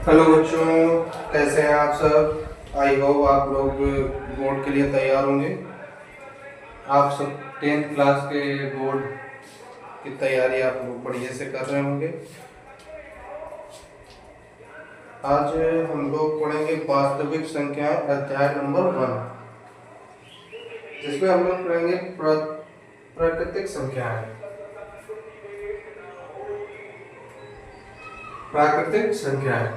Hello बच्चों, कैसे हैं आप सब। आई होप आप लोग बोर्ड के लिए तैयार होंगे। आप सब 10th क्लास के बोर्ड की तैयारी आप लोग बढ़िया से कर रहे होंगे। आज हम लोग पढ़ेंगे वास्तविक संख्याएं अध्याय नंबर 1, जिसमें हम लोग पढ़ेंगे प्राकृतिक संख्याएं। प्राकृतिक संख्याएं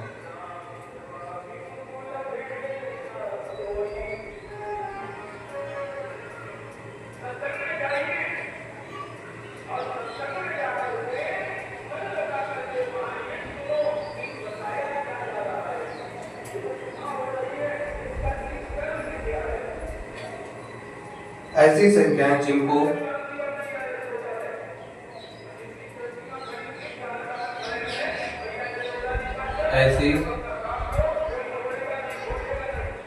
ऐसी संख्याएं जिनको ऐसी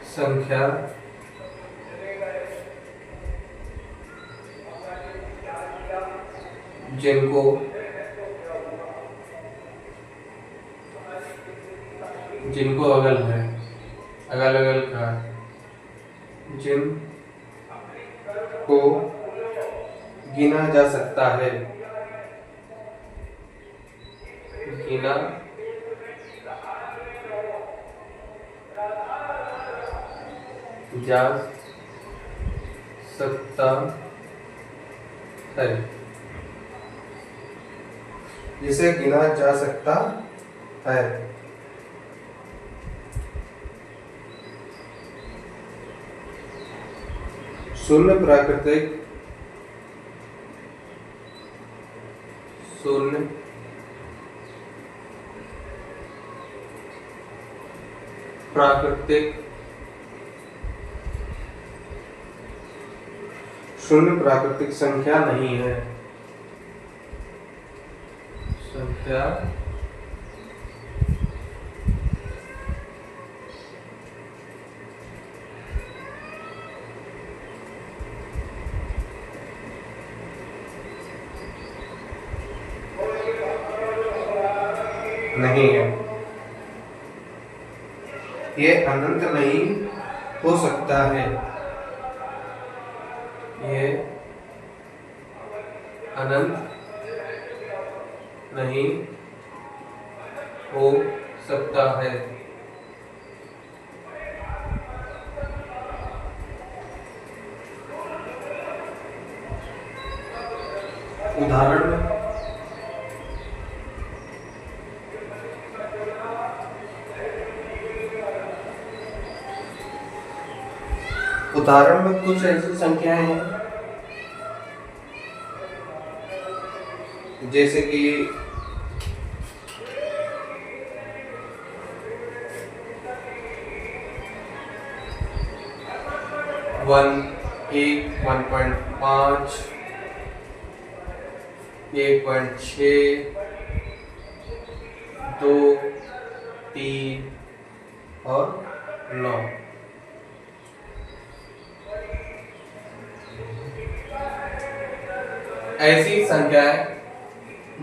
संख्या जिनको जिनको अगल है, अगल अगल का, जिन को गिना जा सकता है, गिना जा सकता है, जिसे गिना जा सकता है। शून्य प्राकृतिक शून्य प्राकृतिक शून्य प्राकृतिक संख्या नहीं है। संख्या नहीं है। ये अनंत नहीं हो सकता है। ये अनंत नहीं हो सकता है। उदाहरण में कुछ ऐसी संख्याएं हैं जैसे कि 1, 1.5, 1.6, 2, 3 और 9। ऐसी संख्याएं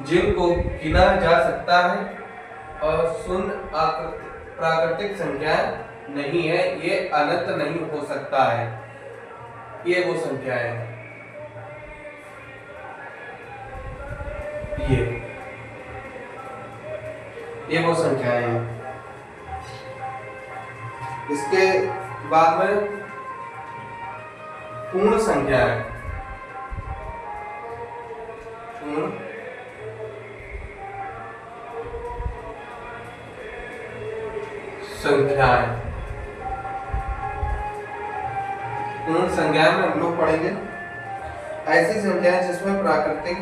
जिनको गिना जा सकता है और शून्य प्राकृतिक संख्याएं नहीं है, ये अनंत नहीं हो सकता है। ये वो संख्याएं हैं। ये वो संख्याएं हैं। इसके बाद में पूर्ण संख्याएं। पूर्ण संख्याएं पूर्ण संख्याएं में हम लोग पढ़ेंगे ऐसी संख्याएं जिसमें प्राकृतिक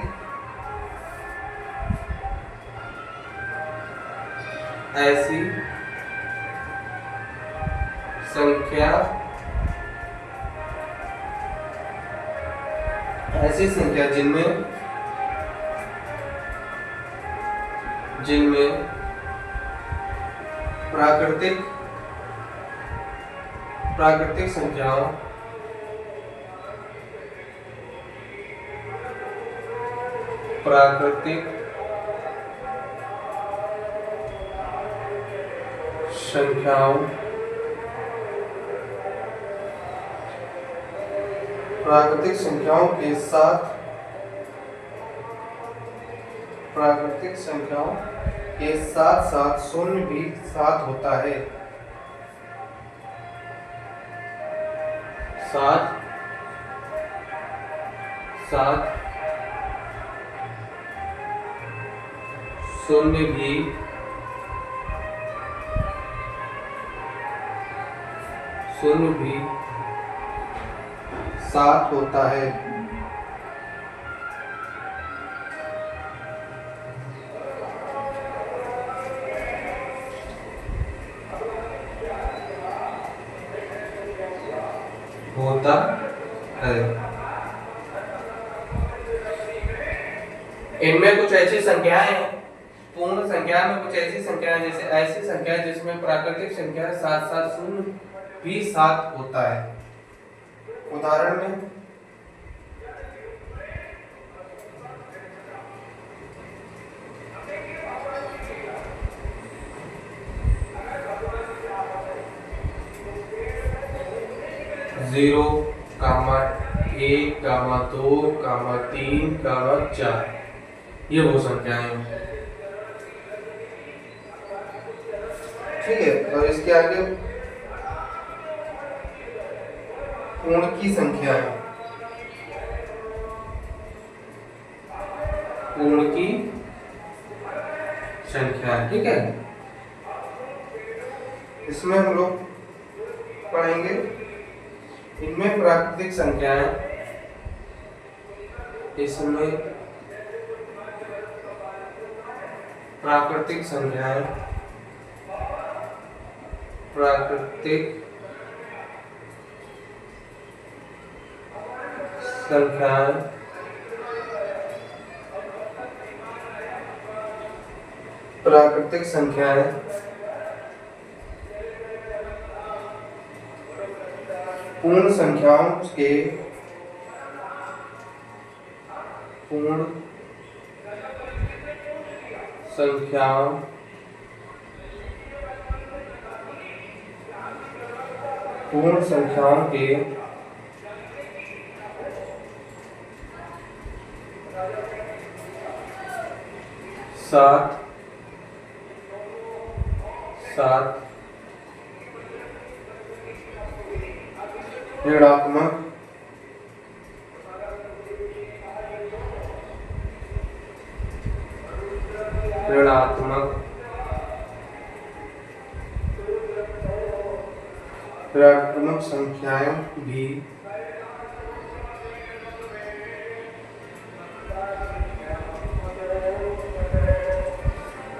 ऐसी संख्या जिनमें प्राकृतिक संख्याओं संख्याओं प्राकृतिक संख्याओं के साथ साथ शून्य भी साथ होता है। साथ शून्य भी साथ होता है। होता है। इनमें कुछ ऐसी संख्याएं हैं, पूर्ण संख्या में कुछ ऐसी संख्याएं, जैसे ऐसी संख्या जिसमें प्राकृतिक संख्या साथ साथ शून्य भी साथ होता है। उदाहरण में 0, 1, 2, 3, 4 ये वो संख्याएं हैं। ठीक है, और इसके आगे पूर्ण की संख्या है। पूर्ण की संख्या, ठीक है। इसमें हम लोग पढ़ेंगे, इनमें प्राकृतिक संख्याएं, इसमें प्राकृतिक संख्याएं, प्राकृतिक संख्याएं प्राकृतिक संख्याएं पूर्ण संख्याओं के पूर्ण संख्याओं के साथ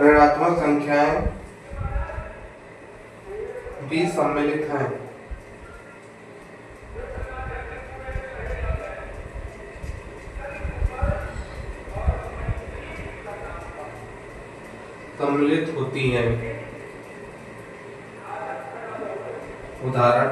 ऋणात्मक संख्याएं भी सम्मिलित हैं। सम्मिलित होती हैं। उदाहरण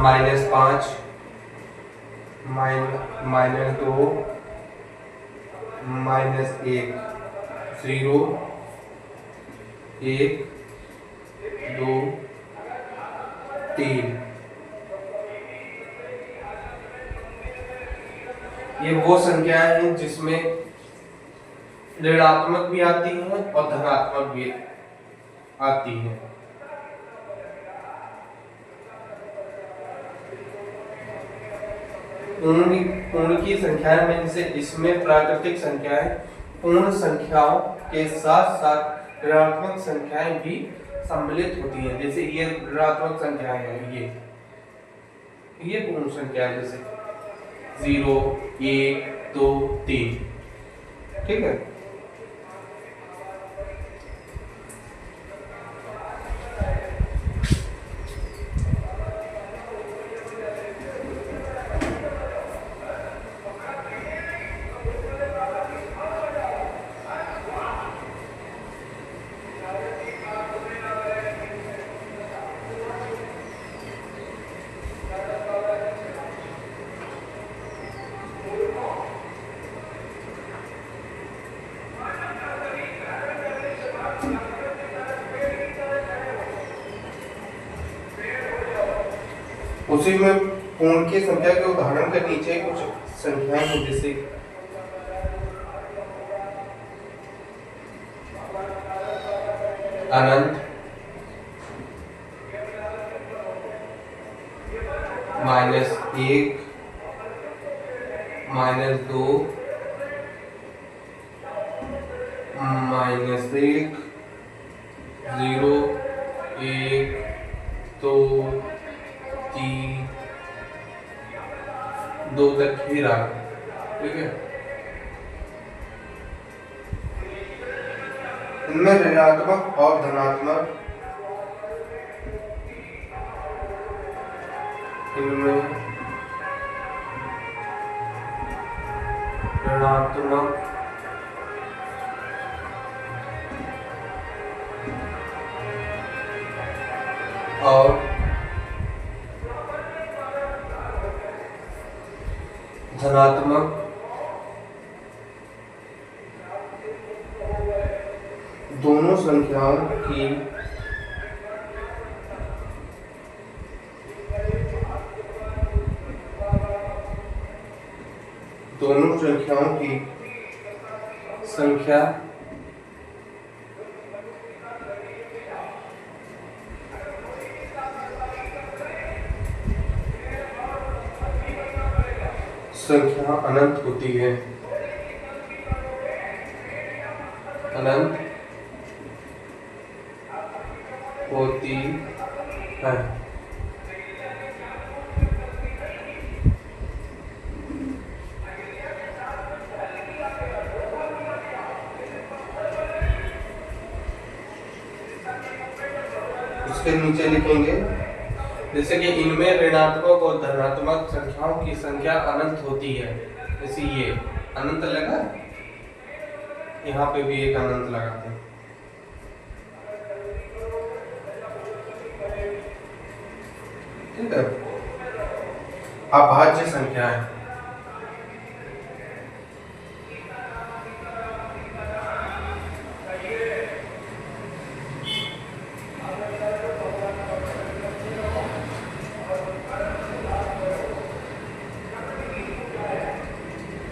-5, -2, -1, 0, 1, 2, 3 ये वो संख्याएं हैं जिसमें ऋणात्मक भी आती हैं और धनात्मक भी आती हैं। पूर्ण की संख्याएं में जैसे इसमें प्राकृतिक संख्याएं पूर्ण संख्याओं के साथ साथ ऋणात्मक संख्याएं भी सम्मिलित होती हैं। जैसे ये ऋणात्मक संख्याएं हैं, ये पूर्ण संख्या है, जैसे 0, 1, 2, 3, ठीक है। उसी में पूर्ण की संख्या के उदाहरण के नीचे कुछ संख्याएं हैं, जैसे अनंत, -1, -2, -1, 0, 1, 2, 3, 2 तक ही रहा। ठीक है, इनमें ऋणात्मक और धनात्मक, इनमें ऋणात्मक और धनात्मक दोनों संख्याओं की संख्या अनंत होती है, अनंत होती है। उसके नीचे लिखेंगे जैसे कि इनमें ऋणात्मक और धनात्मक संख्याओं की संख्या अनंत होती है। जैसे ये अनंत लगा, यहाँ पे भी एक अनंत लगाते हैं। ठीक है, अभाज्य संख्या है।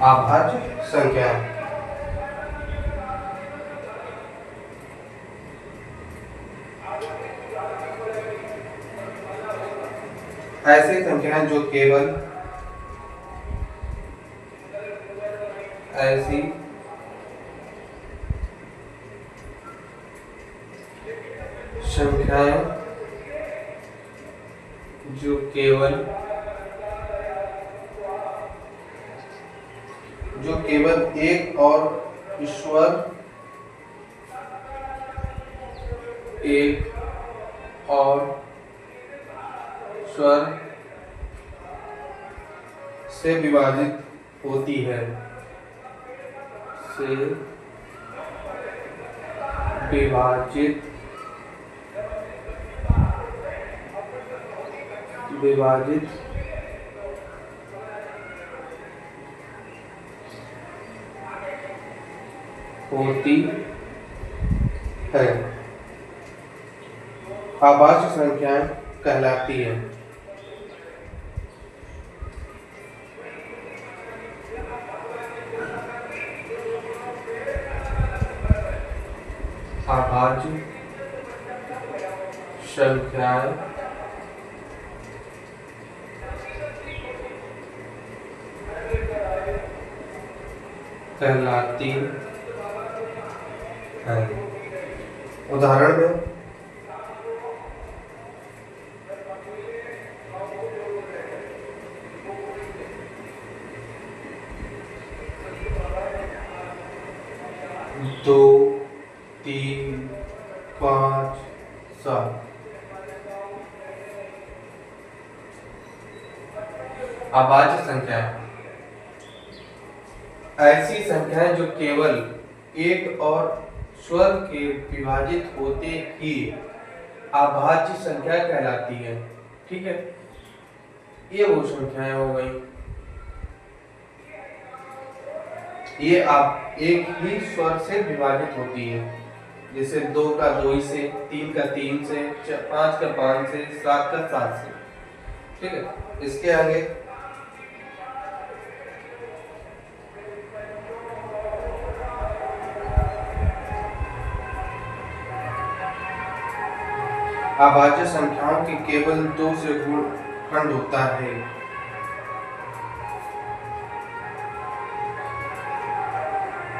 अभाज्य संख्या ऐसी संख्याएं जो केवल ऐसी संख्याएं जो केवल एक और स्वर से विभाजित होती है, विभाजित होती है, अभाज्य संख्याएं कहलाती है। अभाज्य संख्याएं कहलाती है। उदाहरण में 2, 3, 5, 7 अभाज्य संख्याएं ऐसी संख्याएं जो केवल एक और स्वर के विभाजित होते ही अभाज्य संख्या कहलाती है। ठीक है, ये वो संख्याएं हो गई। ये आप एक ही स्वर से विभाजित होती है, जैसे 2 का 2 से, 3 का 3 से, 5 का 5 से, 7 का 7 से। ठीक है, इसके आगे अभाज्य संख्याओं की केवल 2 से गुणनखंड होता है।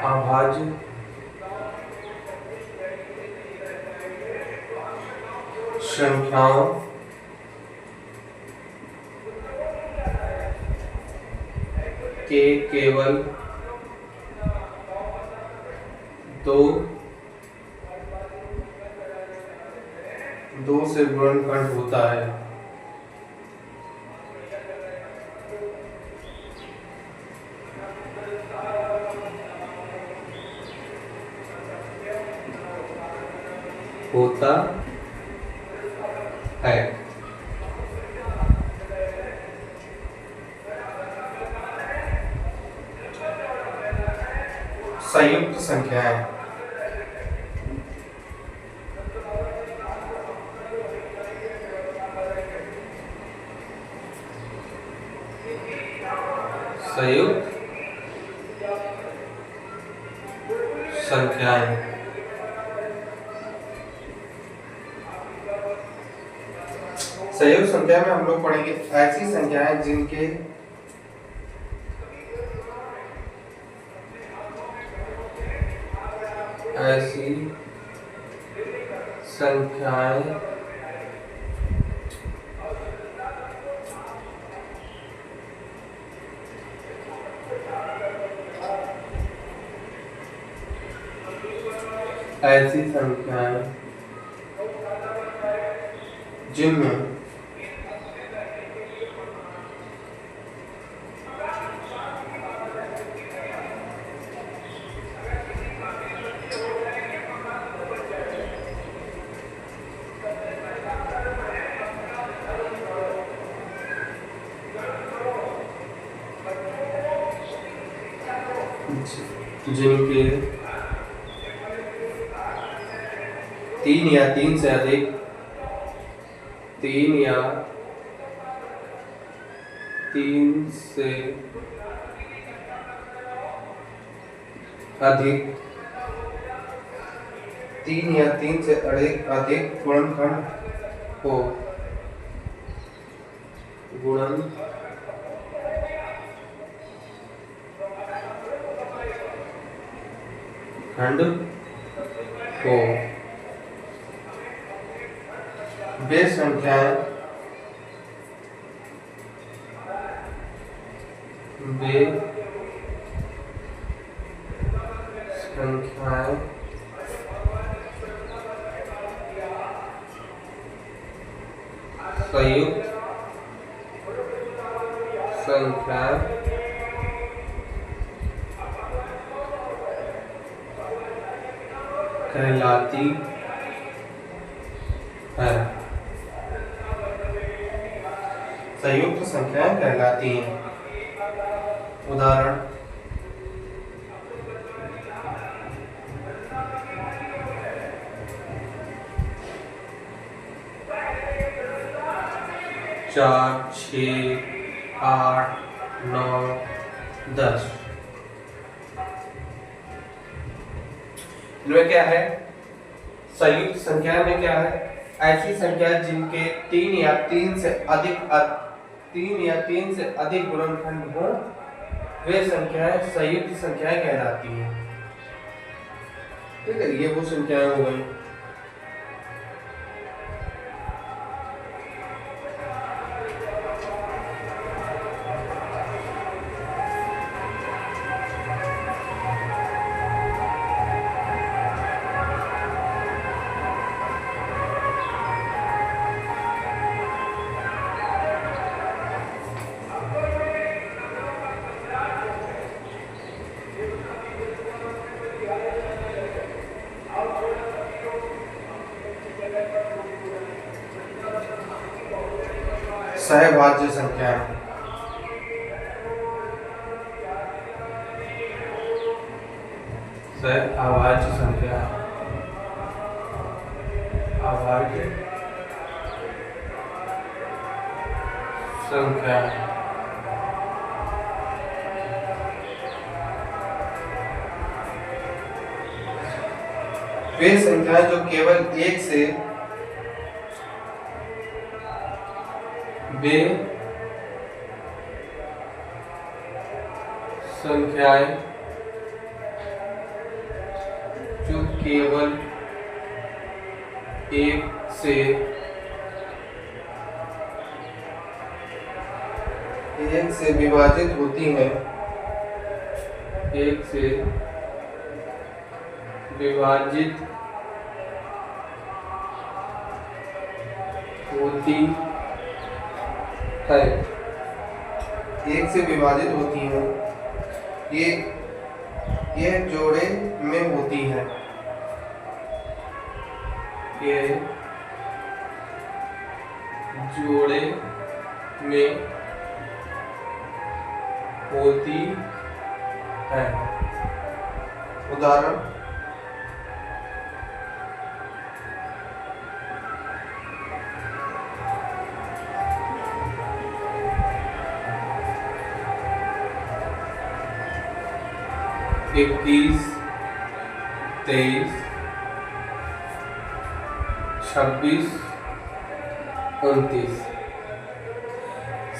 अभाज्य संख्याओं के केवल 2 से गुणनखंड होता है। होता है। संयुक्त संख्याएं संयुक्त संख्याएं संयुक्त संख्या में हम लोग पढ़ेंगे ऐसी संख्याएं जिनके ऐसी संख्याएं ऐसी संख्याएं जिनमें जिनके 3 या 3 से अधिक 3 या 3 से अधिक 3 या 3 से अधिक गुणनखंड हो खंड हो वे संख्याएं संयुक्त संख्या कहलाती है। संयुक्त संख्याएं कहलाती हैं। उदाहरण 4, 6, 8, 9, 10। इनमें क्या है? संयुक्त संख्या में क्या है? ऐसी संख्या जिनके 3 या 3 से अधिक गुणनखंड हो वे संख्याएं संयुक्त संख्याएं कहलाती हैं। ठीक है, ये वो संख्याएं हो गई। सहभाज्य संख्या अभाज्य संख्या अभाज्य संख्या वे संख्याएं जो केवल एक से वे संख्याएं जो केवल एक से विभाजित होती हैं, एक से विभाजित होती है, एक से विभाजित होती हैं, ये जोड़े में होती है, ये जोड़े में होती है। उदाहरण 21, 23, 26, 29।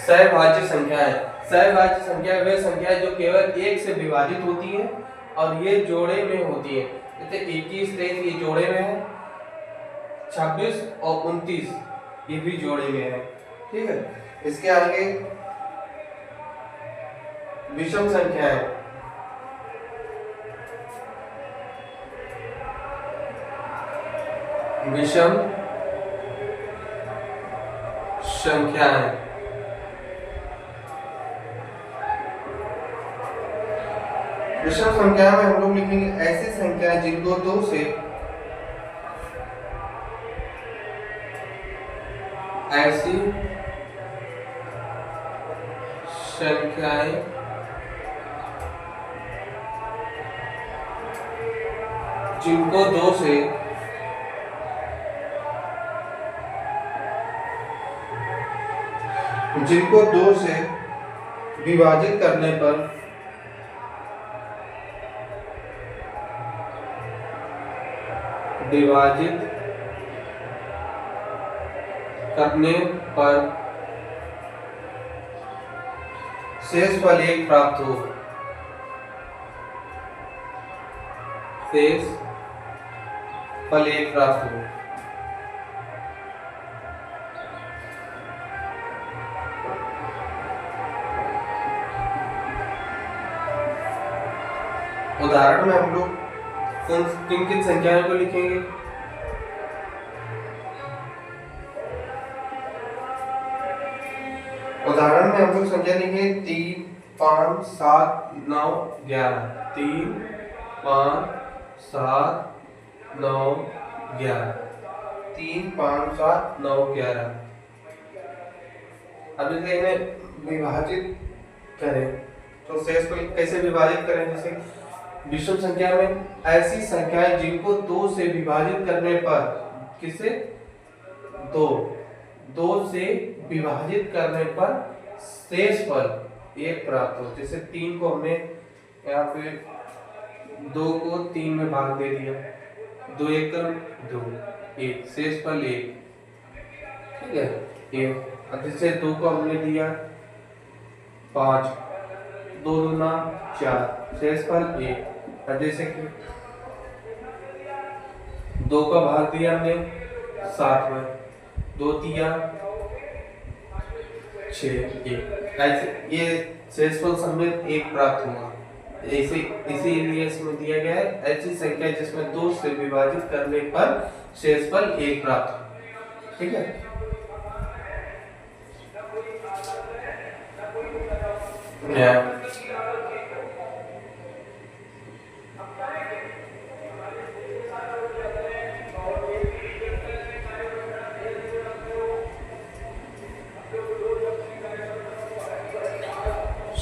सहभाज्य संख्याएं। सहभाज्य संख्या वे संख्याएं जो केवल एक से विभाजित होती हैं और ये जोड़े में होती हैं। जैसे 21, 23 ये जोड़े में है, 26 और 29 ये भी जोड़े में है। ठीक है, इसके आगे विषम संख्याएं। विषम संख्याएं विषम संख्या में हम लोग लिखेंगे ऐसी संख्याएं जिनको दो से ऐसी संख्याएं जिनको दो से विभाजित करने पर शेषफल 1 प्राप्त हो। शेषफल 1 प्राप्त हो। उदाहरण में हम लोग किन किन संख्याओं को लिखेंगे? उदाहरण में हम लोग संख्या लिखेंगे 3, 5, 7, 9, 11। 3, 5, 7, 9, 11। 3, 5, 7, 9, 11। अब जैसे इन्हें विभाजित करें तो शेष को कैसे विभाजित करें? जैसे विषम संख्या में ऐसी संख्याएं जिनको 2 से विभाजित करने पर किसे 2 से विभाजित करने पर शेषफल 1 प्राप्त हो। जैसे 3 को हमने यहाँ पे 2 को 3 में भाग दे दिया, 2 एकम 2, 1 शेषफल 1। ठीक है, 1। अब जैसे 2 को हमने दिया 5, 2 दूना 4 शेषफल 1। अब जैसे कि 2 का भाग दिया हमने 7 में, 2 दिया 6, 1। ऐसे ये शेषफल समेत 1 प्राप्त हुआ। इसीलिए इसमें दिया गया है ऐसी संख्या जिसमें 2 से विभाजित करने पर शेषफल 1 प्राप्त हो। ठीक है,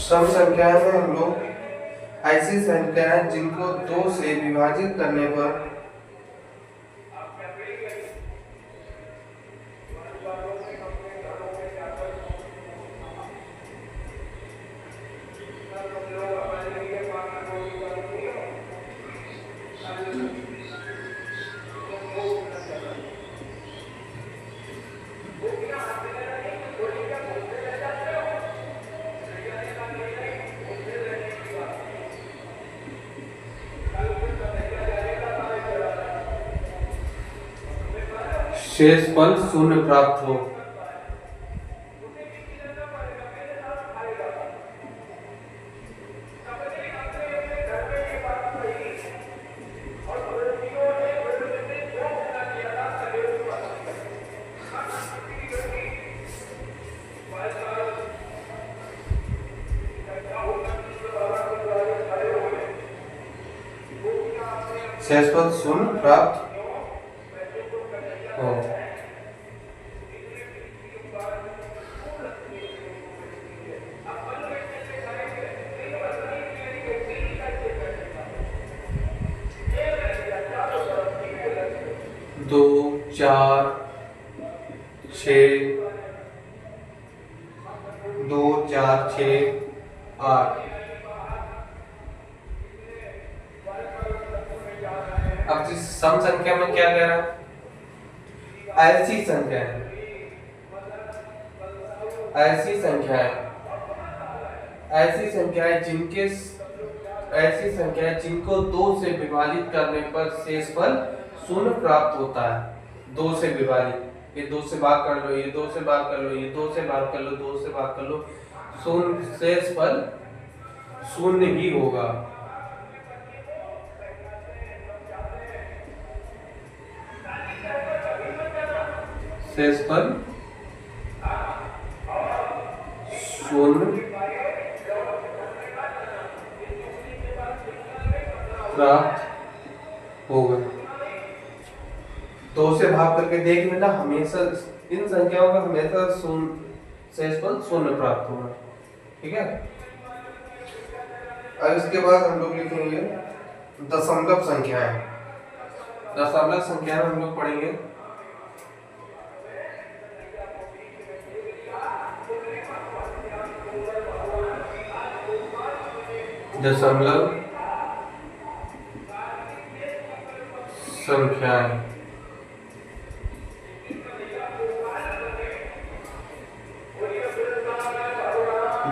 सम संख्याएं में हम लोग ऐसी संख्याएं जिनको 2 से विभाजित करने पर शेषफल शून्य प्राप्त हो। शेषफल शून्य प्राप्त हो। 2 4 6 2 4 6 8। अब जिस सम संख्या में क्या कह रहा है, ऐसी संख्या है, ऐसी संख्या है, ऐसी संख्या है जिनके ऐसी संख्या है जिनको 2 से विभाजित करने पर शेषफल शून्य प्राप्त होता है। 2 से विभाजित, ये 2 से भाग कर लो, ये 2 से भाग कर लो, ये 2 से भाग कर लो, 2 से भाग कर लो, शून्य, शेषफल शून्य ही होगा। शेषफल शून्य प्राप्त होगा। 2 से भाग करके देख लेना, हमेशा इन संख्याओं का हमेशा शेषफल शून्य प्राप्त होगा। ठीक है। और इसके बाद हम लोग लिखेंगे दशमलव संख्याएं। दशमलव संख्याएं हम लोग पढ़ेंगे। दशमलव संख्याएं,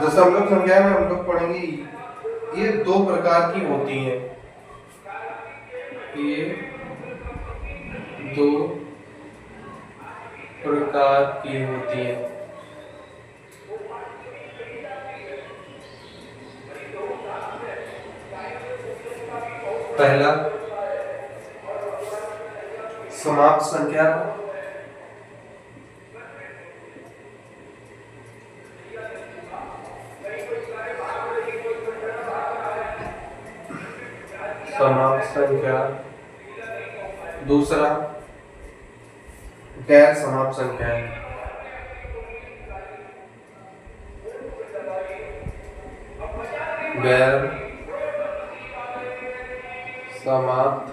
दशमलव संख्याएं में हम लोग पढ़ेंगे, ये 2 प्रकार की होती हैं। ये 2 प्रकार की होती है। पहला समाप्त संख्या, समाप्त संख्या। दूसरा गैर समाप्त संख्याएं। गैर समाप्त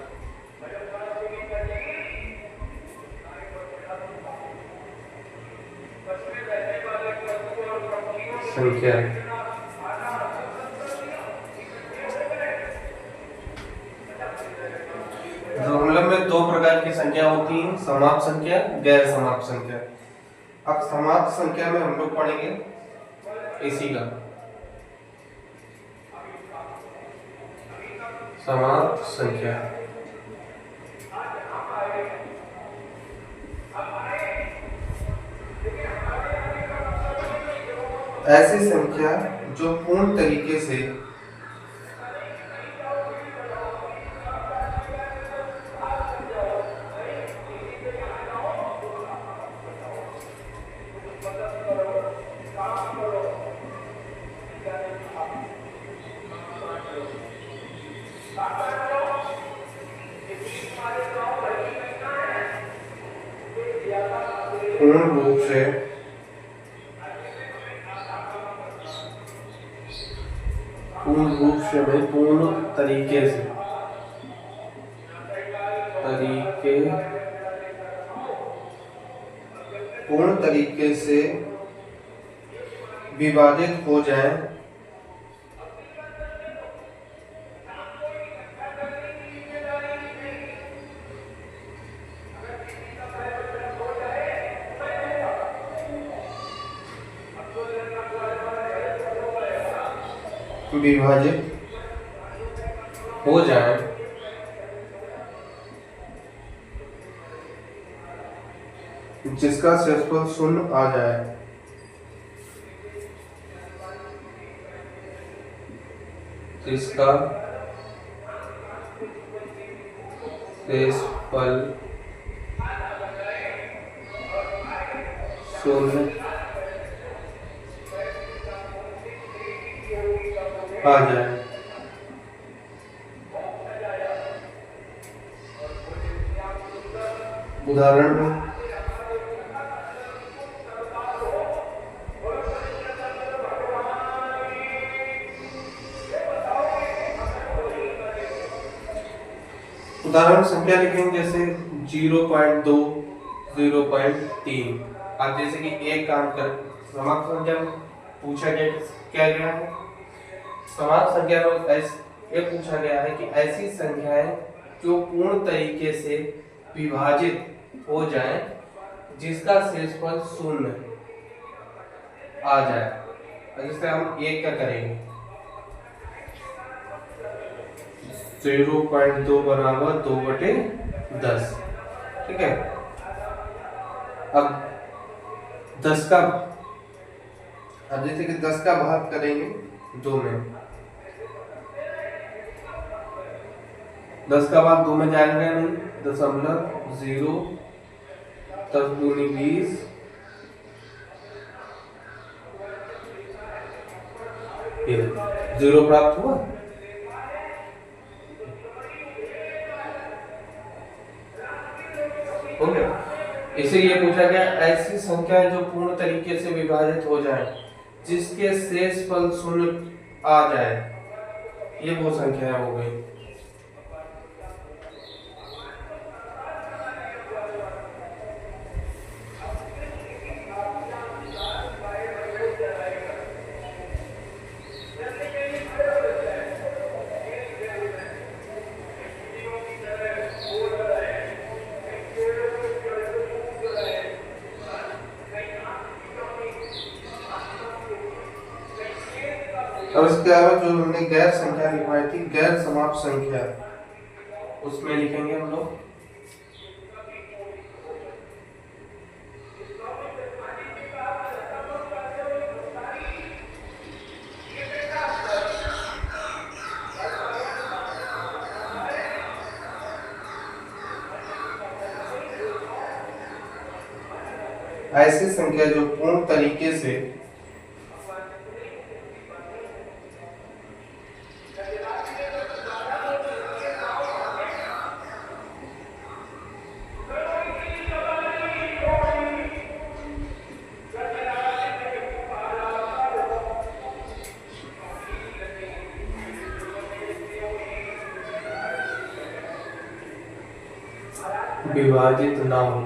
संख्या। दशमलव में 2 प्रकार की संख्या होती हैं, समाप्त संख्या, गैर समाप्त संख्या। अब समाप्त संख्या में हम लोग पढ़ेंगे इसी का समाप्त संख्या। ऐसी संख्या जो पूर्ण तरीके से पूर्ण रूप से पूर्ण तरीके से विभाजित हो जाए विभाजित हो जाए जिसका शेषफल शून्य आ जाए। इसका शेषफल शून्य आ जाए। उदाहरण में उदाहरण संख्या लिखेंगे जैसे 0.2, 0.3। अब जैसे कि एक काम कर समाप्त संख्या पूछा गया क्या गया है, समाप्त संख्या में ये पूछा गया है कि ऐसी संख्याएं जो पूर्ण तरीके से विभाजित हो जाए जिसका शेषफल शून्य आ जाए। जैसे हम एक का करेंगे 0.2 बराबर 2/10, ठीक है। अब 10 का, अब जैसे कि 10 का भाग करेंगे 2 में, 10 का भाग 2 में जाएगा नहीं, 0.0, 10 दूनी 20, ये 0 प्राप्त हुआ। इसीलिए पूछा गया ऐसी संख्या जो पूर्ण तरीके से विभाजित हो जाए जिसके शेषफल शून्य आ जाए, ये वो संख्या हो गई। अब इसके अलावा जो हमने गैर संख्या लिखवाई थी, गैर समाप्त संख्या, उसमें लिखेंगे हम लोग ऐसी संख्या जो पूर्ण तरीके से विभाजित ना हो।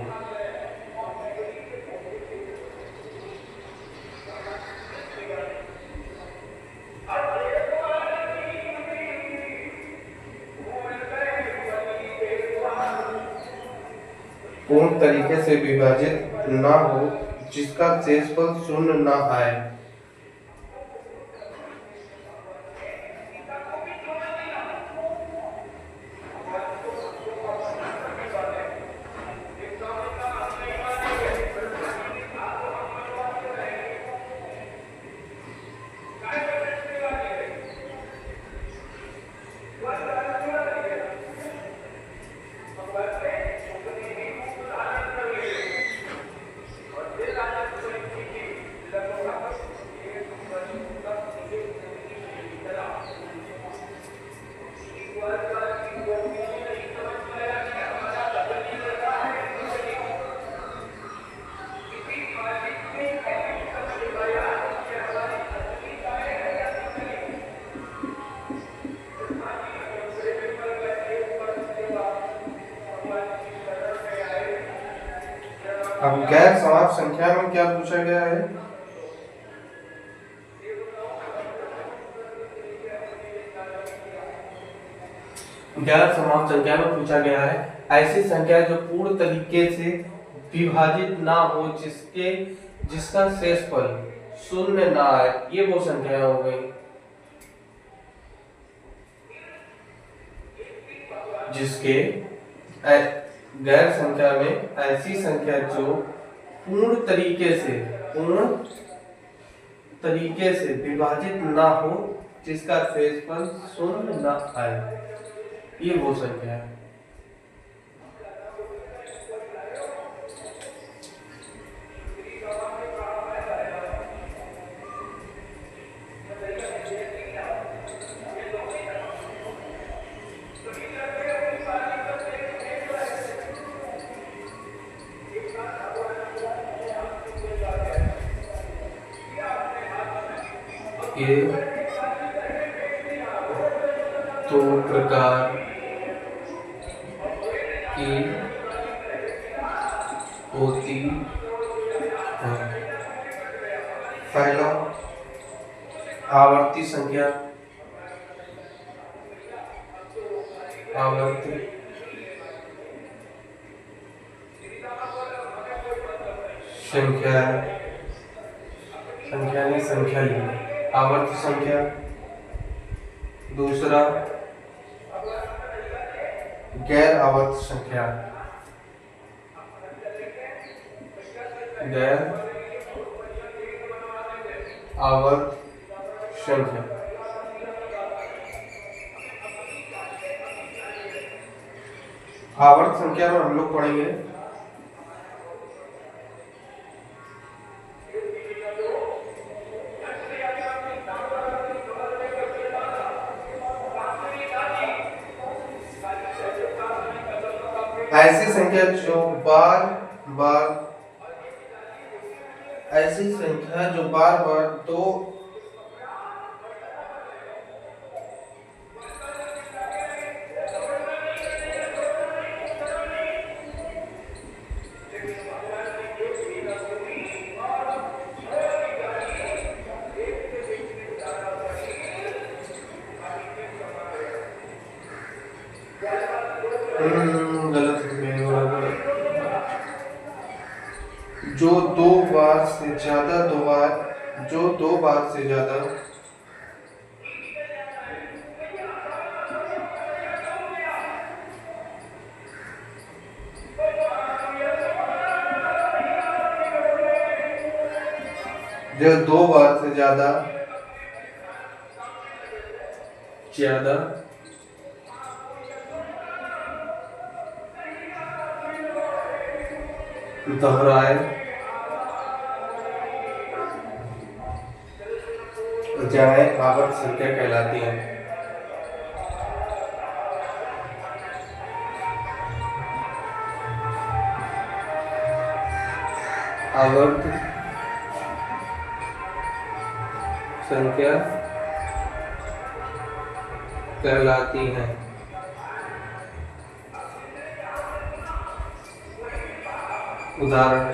पूर्ण तरीके से विभाजित ना हो जिसका शेषफल शून्य ना आए। अब गैर समाप्त संख्या में क्या पूछा गया है? गैर समाप्त संख्या में पूछा गया है ऐसी संख्या जो पूर्ण तरीके से विभाजित ना हो जिसका शेषफल शून्य ना आए, ये वो संख्या हो गई। जिसके गैर संख्या में ऐसी संख्या जो पूर्ण तरीके से विभाजित ना हो, जिसका शेषफल शून्य ना आए, ये वो संख्या है। ये दो प्रकार की होती है। पहला आवर्ती संख्या। आवर्ती संख्या नहीं, संख्या ही आवर्ती संख्या। दूसरा गैर आवर्त संख्या। गैर आवर्त संख्या। आवर्त संख्या में हम लोग पढ़ेंगे ऐसी संख्या जो बार बार दो गलत जो दो बार से ज्यादा दोहराए जाए आवर्त संख्या कहलाती है। आवर्त संख्या कहलाती है। उदाहरण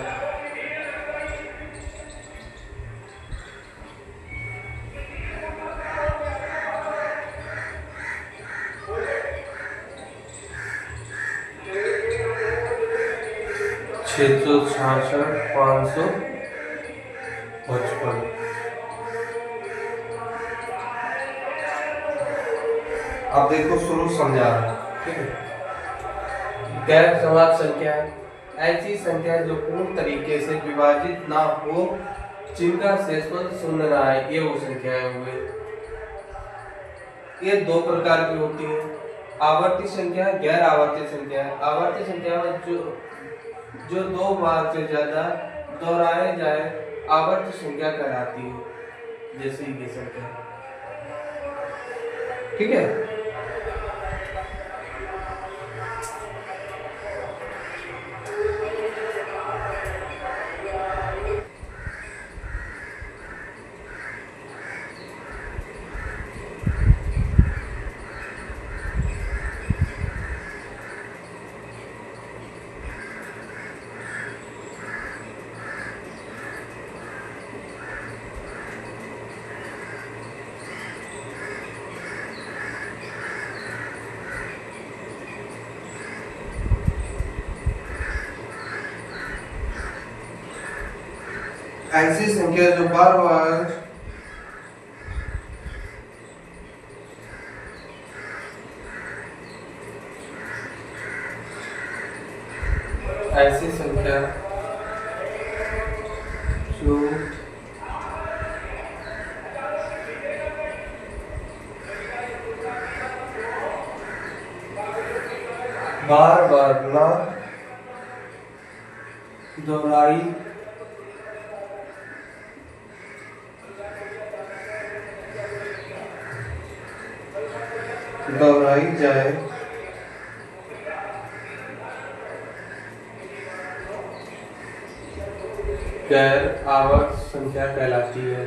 666 555। अब देखो शुरू समझा रहा है, ठीक है। गैर सवार संख्या ऐसी संख्या जो पूर्ण तरीके से विभाजित ना हो, जिनका शेषफल शून्य ना आए, ये वो संख्याएं हुए। ये दो प्रकार की होती है, आवर्ती संख्या, गैर आवर्ती संख्या। आवर्ती संख्या में जो दो बार से ज्यादा दोहराए जाए आवर्त संख्या कहलाती है, जैसे ये संख्या, ठीक है। ऐसी संख्या जो बार बार ऐसी संख्या जो बार बार ना दोहराई जाए गैर आवर्त संख्या कहलाती है।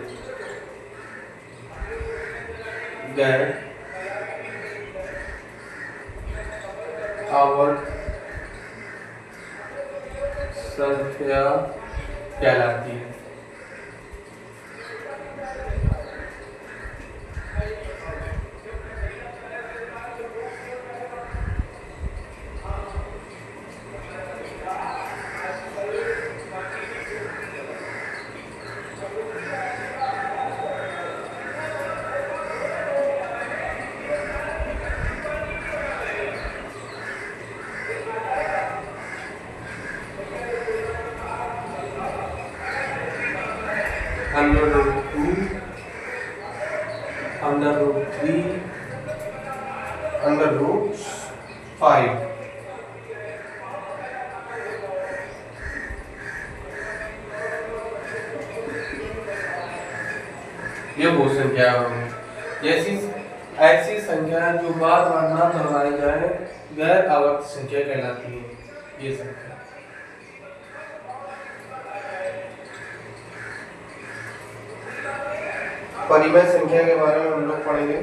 गैर आवर्त संख्या कहलाती है। Under root 2, under root 3, under root 5। ये वो संख्या होगी जैसी ऐसी संख्या जो बार बार ना दोहराई जाए गैर आवर्त संख्या कहलाती है। ये संख्या परिमेय संख्या के बारे में हम लोग पढ़ेंगे।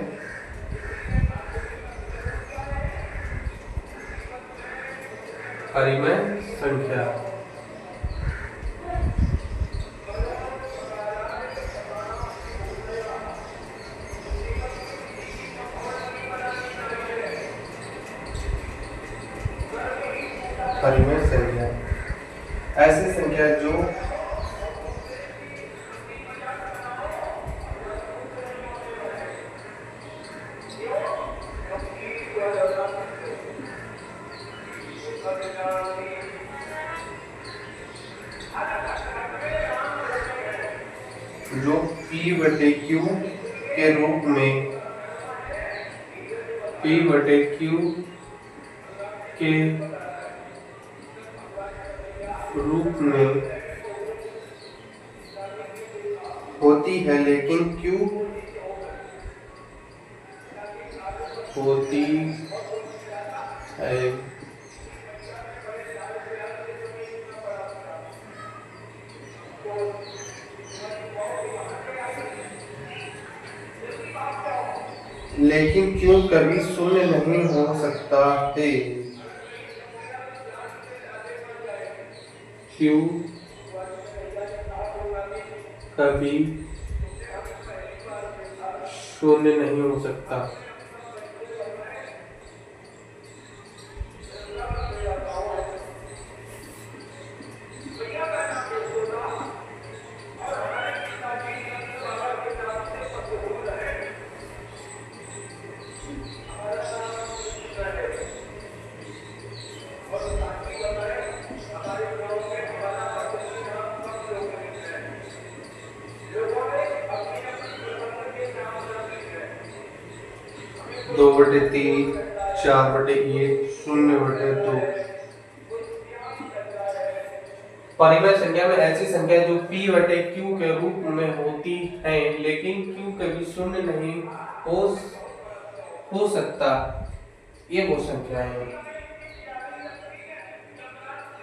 परिमेय संख्या परिमेय संख्या ऐसी संख्या जो P/Q के रूप में P/Q के रूप में होती है, लेकिन Q होती है लेकिन क्यों कभी शून्य नहीं हो सकता है। क्यों कभी शून्य नहीं हो सकता। दो बटे 3, 4 बटे 1, 0 बटे 2। परिमेय संख्या में ऐसी संख्या जो P/Q के रूप में होती है, लेकिन Q कभी शून्य नहीं हो सकता। ये वो संख्या है।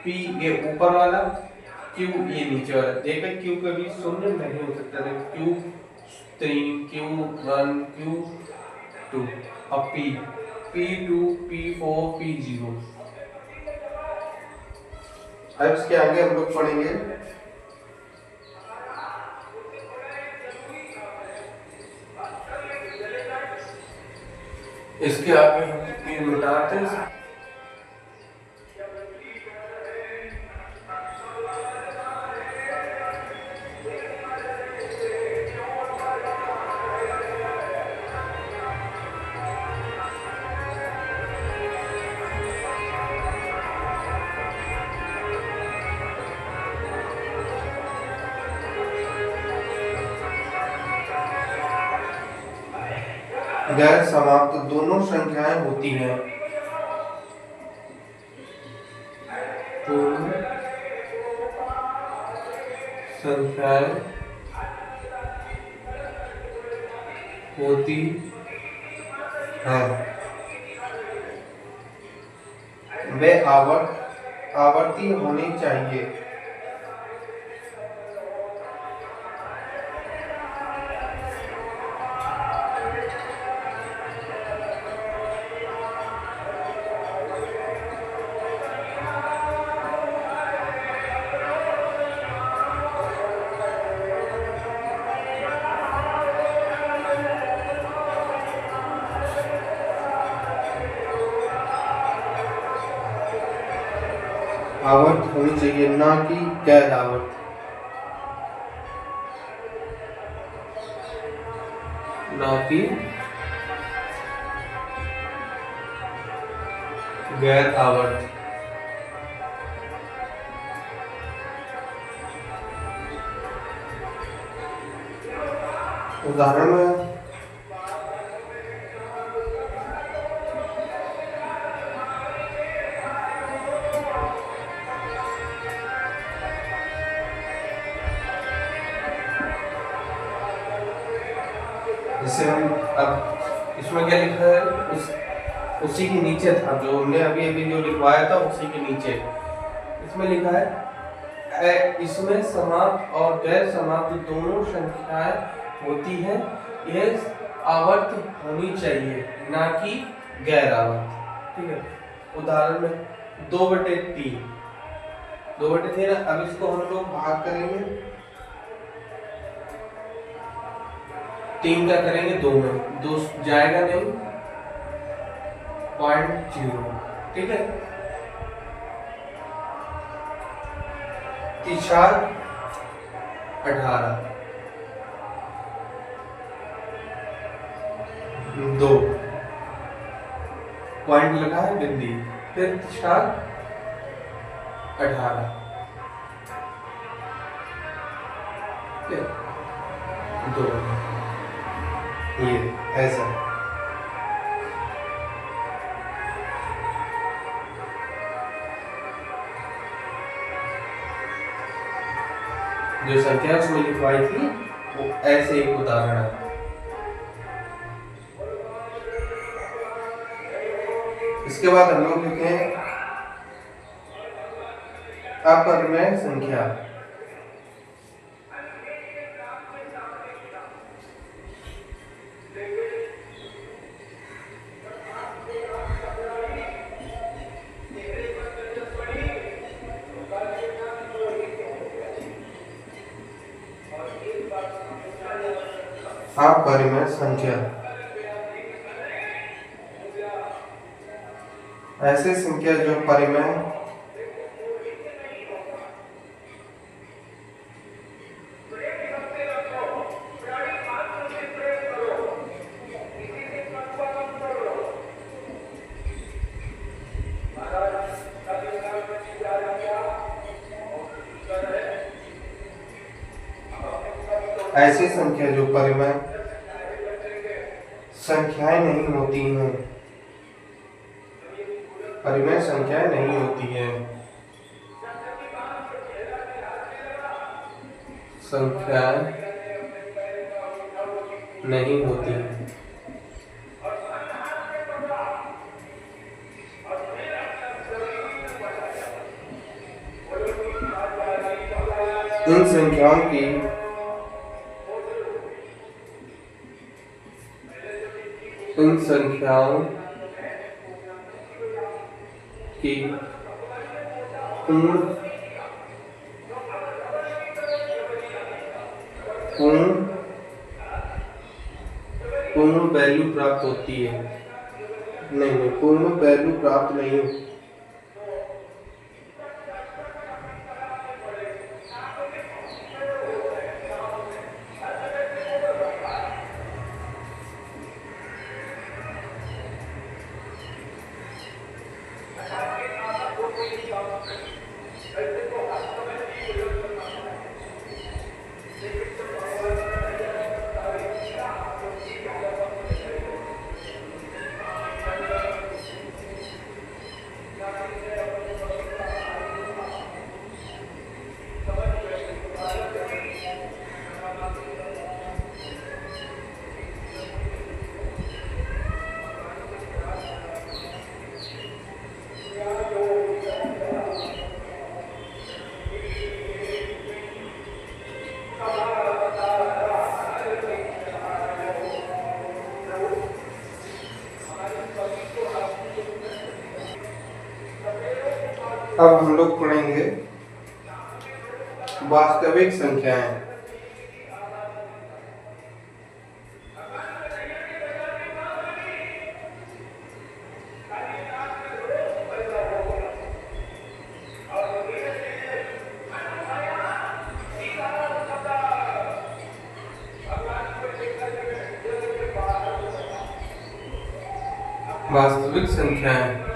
P ये ऊपर वाला, Q ये नीचे वाला। देखिए Q कभी शून्य नहीं हो सकता। Q3, Q1, Q2 और P2, P4, P0। अब इसके आगे हम लोग पढ़ेंगे इसके आगे हम ये मिटाते हैं। गैर समाप्त दोनों संख्याएं होती हैं। पूर्ण संख्याएं होती हैं। वे आवर्ती होनी चाहिए। आवर्त होनी चाहिए, ना कि गैर आवर्त। ना कि गैर आवर्त। उदाहरण में जैसे हम अब इसमें क्या लिखा है, उसी के नीचे था जो हमने अभी अभी जो लिखवाया था, उसी के नीचे इसमें लिखा है इसमें समाप्त और गैर समाप्त दोनों संख्याएं होती हैं। यह आवर्त होनी चाहिए, ना कि गैर आवर्त। ठीक है। उदाहरण में 2/3 2/3 ना। अब इसको हम लोग भाग करेंगे, 3 का करेंगे 2 में, 2 जाएगा नहीं, 0.0। ठीक है। 3 4 18 2 पॉइंट लगा है बिंदी, फिर 4 18 2। ये ऐसा जो संख्या उसमें लिखवाई थी वो ऐसे एक उदाहरण है। इसके बाद हम लोग लिखते हैं अपरिमेय संख्या। अपरिमेय संख्या ऐसी संख्या जो परिमेय ऐसी संख्या जो परिमेय संख्याएं नहीं होती हैं, परिमेय संख्याएं नहीं होती हैं, संख्याएं नहीं होती हैं। इन संख्याओं की पूर्ण वैल्यू प्राप्त होती है। नहीं, पूर्ण वैल्यू प्राप्त नहीं होती। अब हम लोग पढ़ेंगे वास्तविक संख्याएं। वास्तविक संख्याएं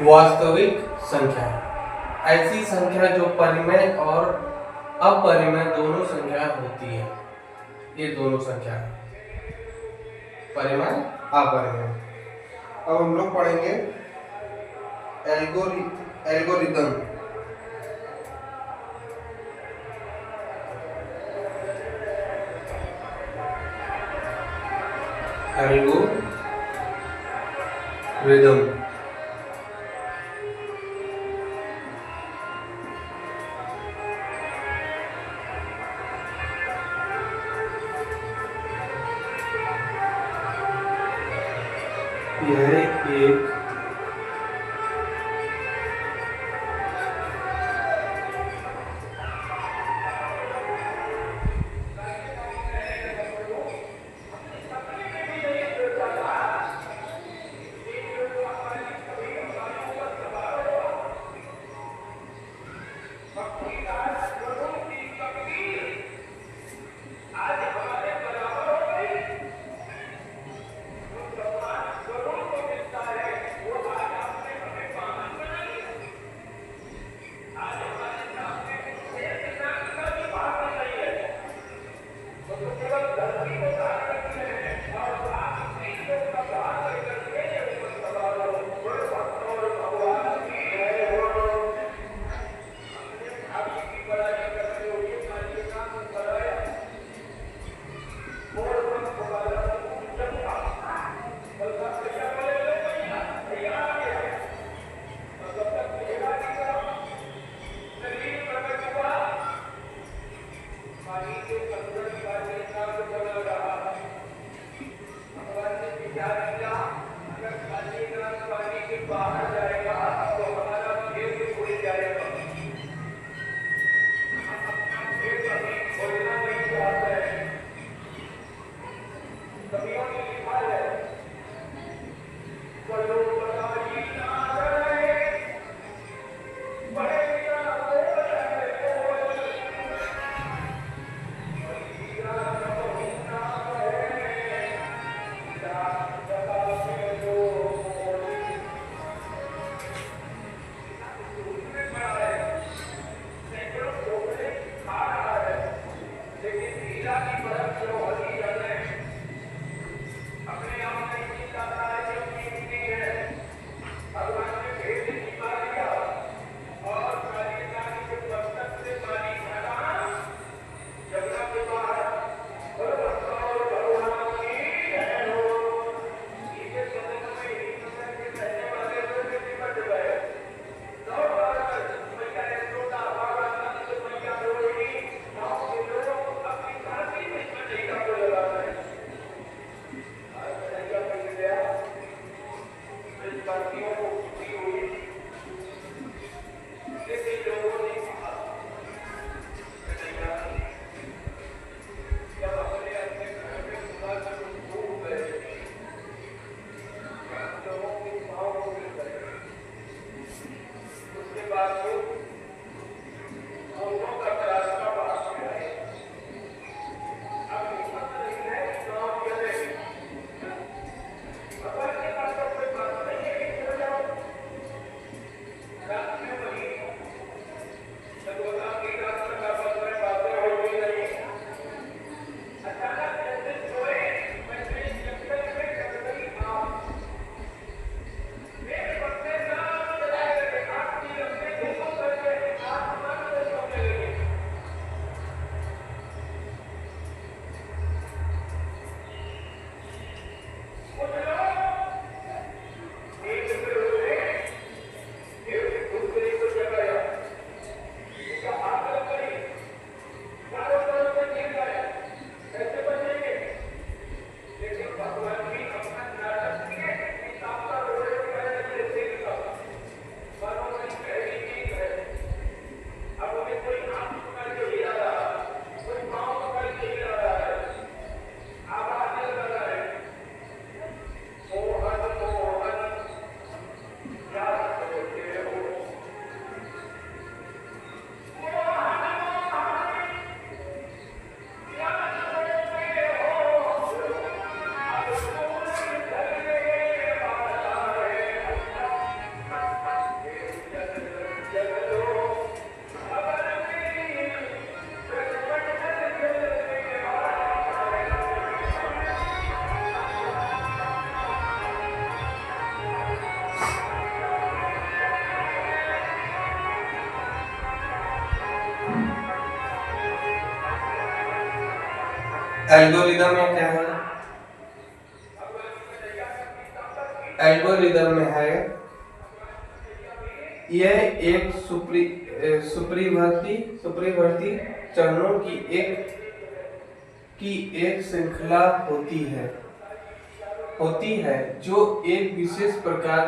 वास्तविक संख्या ऐसी संख्या जो परिमेय और अपरिमेय दोनों संख्या होती है। ये दोनों संख्या परिमेय अपरिमेय। अब हम लोग पढ़ेंगे एल्गोरिदम। एल्गोरिदम यह एक एल्गोरिदम में क्या है? एल्गोरिदम में है यह एक सुपरिवर्ती चरणों की एक श्रृंखला होती है जो एक विशेष प्रकार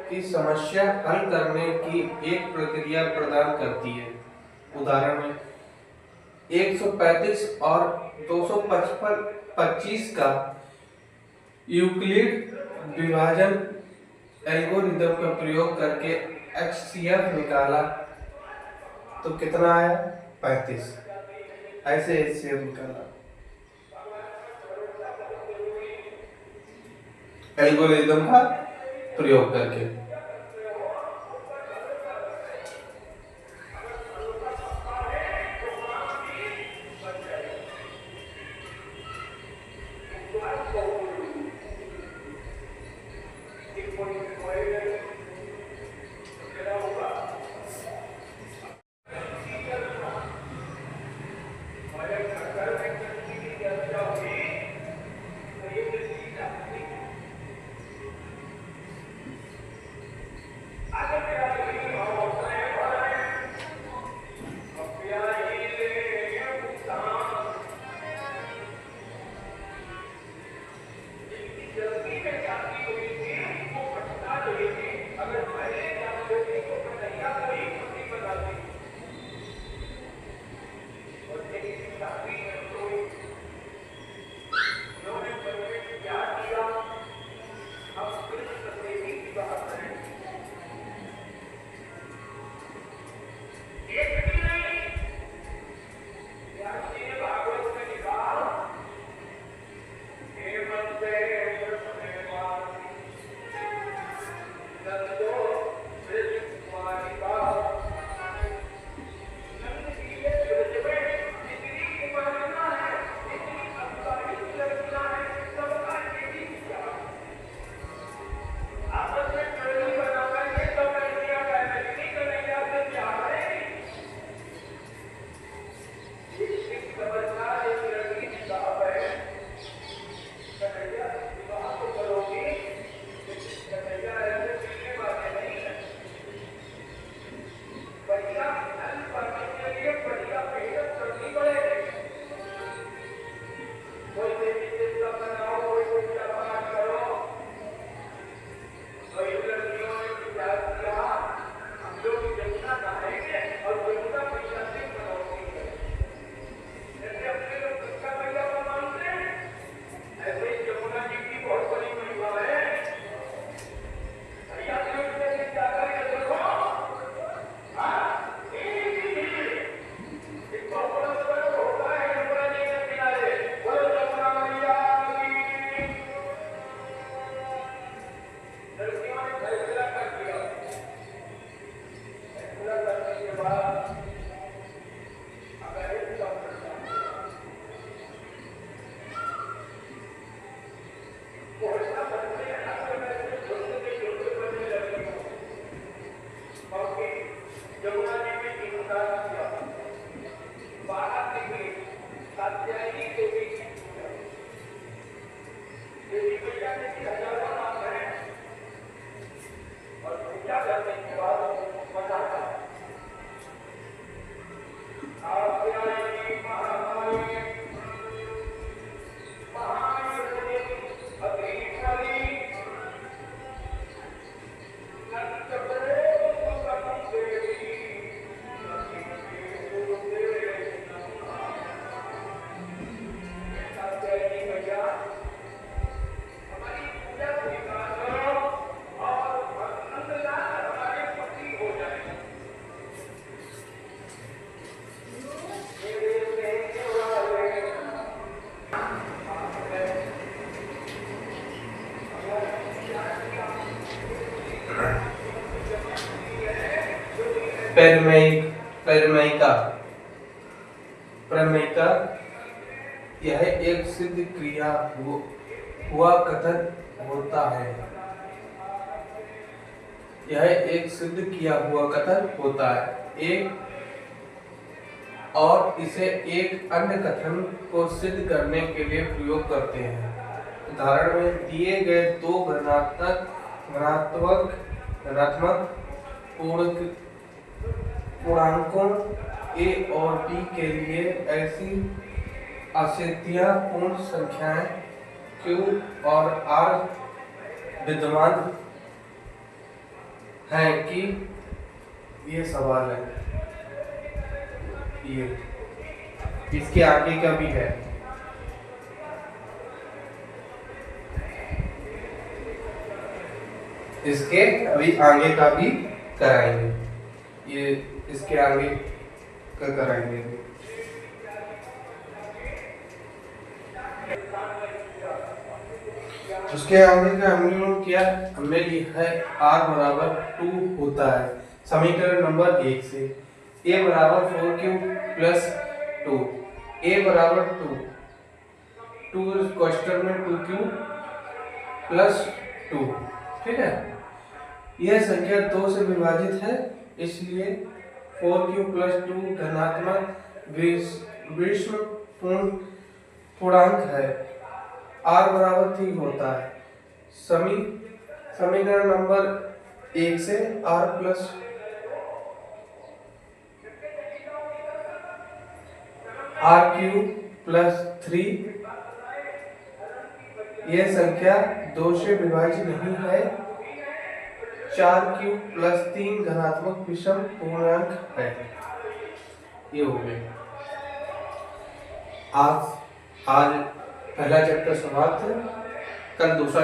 की समस्या हल करने की एक प्रक्रिया प्रदान करती है। उदाहरण में 135 और 225 का यूक्लिड विभाजन एल्गोरिदम का प्रयोग करके HCF निकाला तो कितना आया? 35। ऐसे HCF निकाला एल्गोरिदम का प्रयोग करके। प्रमेयिका यह एक सिद्ध क्रिया हुआ कथन होता है। यह एक सिद्ध किया हुआ कथन होता है। एक और इसे एक अन्य कथन को सिद्ध करने के लिए प्रयोग करते हैं। उदाहरण में दिए गए दो धनात्मक पूर्णांकों a और b के लिए ऐसी असिद्धियां पूर्ण संख्याएं q और r विद्यमान हैं कि ये सवाल है। ये इसके आगे का भी है। इसके अभी आगे का भी कराएंगे। ये इसके आगे का कराएंगे। उसके आगे का हमने लिखा है r बराबर 2 होता है समीकरण नंबर 1 से। a बराबर 4q प्लस 2, a बराबर 2 क्वेश्चन में 2q प्लस 2, ठीक है। यह संख्या 2 से विभाजित है, इसलिए 4q प्लस 2 धनात्मक विषम पूर्णांक है। r बराबर 3 होता है समीकरण नंबर 1 से। r प्लस r³ प्लस 3, यह संख्या 2 से विभाजित नहीं है। 4q प्लस 3 धनात्मक विषम पूर्णांक है। ये हो गया। आज पहला चैप्टर समाप्त है। कल दूसरा